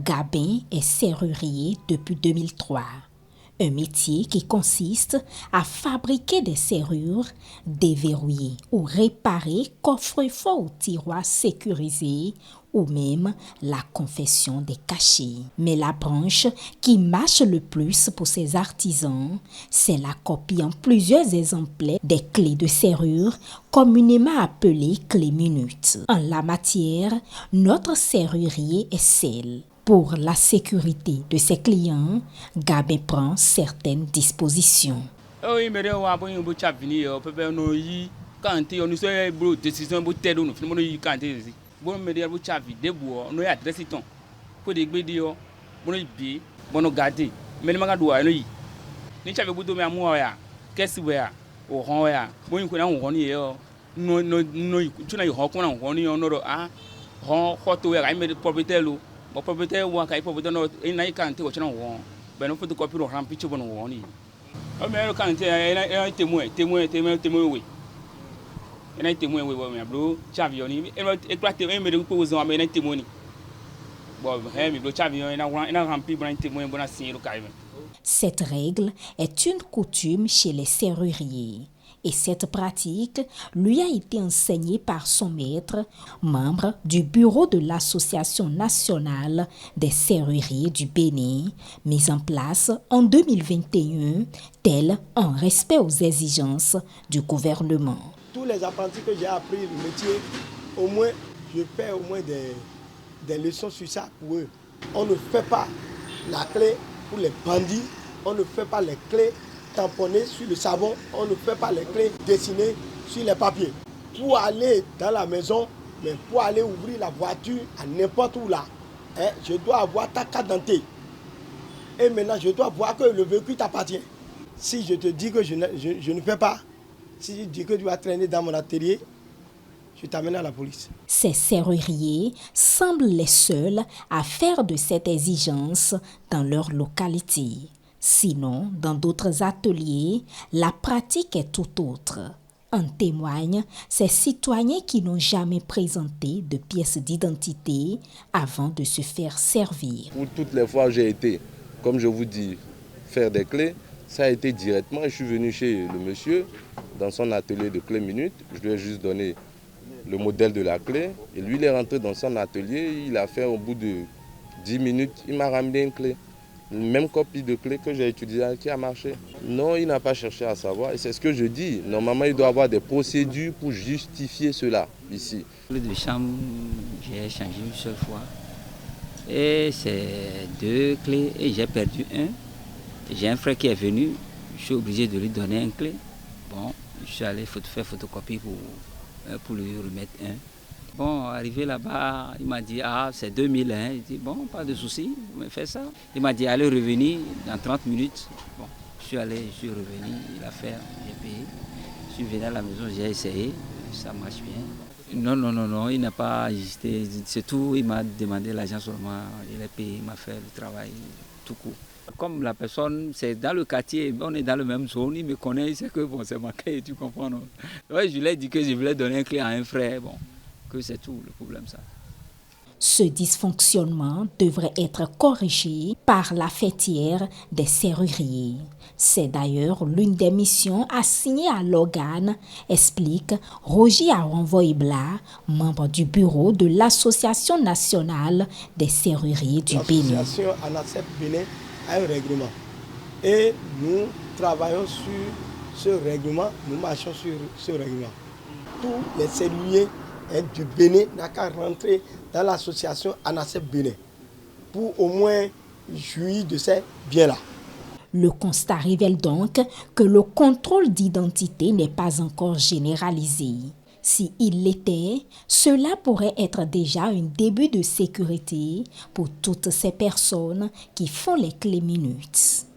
Gabin est serrurier depuis 2003. Un métier qui consiste à fabriquer des serrures, déverrouiller ou réparer coffres-forts ou tiroirs sécurisés ou même la confection des cachets. Mais la branche qui marche le plus pour ces artisans, c'est la copie en plusieurs exemplaires des clés de serrure, communément appelées clés minutes. En la matière, notre serrurier est celle. Pour la sécurité de ses clients, Gabin prend certaines dispositions. Bon propriétaire ou un propriétaire non il n'a qu'à entrer au channel on ben non photocopie le remplir tu bon on y mais le quand un témoin oui il a témoin oui mais bro chavion il éclaté mais de poser un mais témoin bon mais bro chavion il a rempli bon témoin bon signer le carré. Cette règle est une coutume chez les serruriers. Et cette pratique lui a été enseignée par son maître, membre du bureau de l'Association nationale des serruriers du Bénin, mise en place en 2021, tel un respect aux exigences du gouvernement. Tous les apprentis que j'ai appris le métier, au moins, je fais au moins des leçons sur ça pour eux. On ne fait pas la clé pour les bandits, on ne fait pas les clés tamponner sur le savon, on ne fait pas les clés dessinées sur les papiers. Pour aller dans la maison, mais pour aller ouvrir la voiture à n'importe où là, je dois avoir ta carte d'identité. Et maintenant, je dois voir que le véhicule t'appartient. Si je te dis que je ne fais pas, si je dis que tu vas traîner dans mon atelier, je t'amène à la police. Ces serruriers semblent les seuls à faire de cette exigence dans leur localité. Sinon, dans d'autres ateliers, la pratique est tout autre. En témoignent ces citoyens qui n'ont jamais présenté de pièces d'identité avant de se faire servir. Pour toutes les fois où j'ai été, comme je vous dis, faire des clés, ça a été directement. Je suis venu chez le monsieur dans son atelier de clés minutes. Je lui ai juste donné le modèle de la clé. Et lui, il est rentré dans son atelier. Il a fait au bout de 10 minutes, il m'a ramené une clé. Même copie de clé que j'ai utilisée qui a marché. Non, il n'a pas cherché à savoir. Et c'est ce que je dis. Normalement, il doit y avoir des procédures pour justifier cela ici. Le de chambre, j'ai changé une seule fois. Et c'est 2 clés et j'ai perdu un. J'ai un frère qui est venu. Je suis obligé de lui donner une clé. Bon, je suis allé faire photocopie pour lui remettre un. Bon, arrivé là-bas, il m'a dit, c'est 2000. Hein. Il dit, bon, pas de souci, on me fait ça. Il m'a dit, allez revenir dans 30 minutes. Bon, je suis revenu, il a fait, j'ai payé. Je suis venu à la maison, j'ai essayé, ça marche bien. Non, il n'a pas hésité. C'est tout, il m'a demandé l'argent seulement, il a payé, il m'a fait le travail, tout court. Comme la personne, c'est dans le quartier, on est dans le même zone, il me connaît, il sait que bon, c'est ma clé, tu comprends, non? Ouais, je lui ai dit que je voulais donner un clé à un frère, bon. Que c'est tout le problème ça. Ce dysfonctionnement devrait être corrigé par la fêtière des serruriers. C'est d'ailleurs l'une des missions assignées à l'organe, explique Roger Aronvoibla, membre du bureau de l'Association nationale des serruriers du Bénin. L'association ANASEP Bénin a un règlement et nous travaillons sur ce règlement, nous marchons sur ce règlement. Tous les serruriers du Bénin n'a qu'à rentrer dans l'association ANASEP Bénin pour au moins jouir de ces biens-là. Le constat révèle donc que le contrôle d'identité n'est pas encore généralisé. Si il l'était, cela pourrait être déjà un début de sécurité pour toutes ces personnes qui font les clés minutes.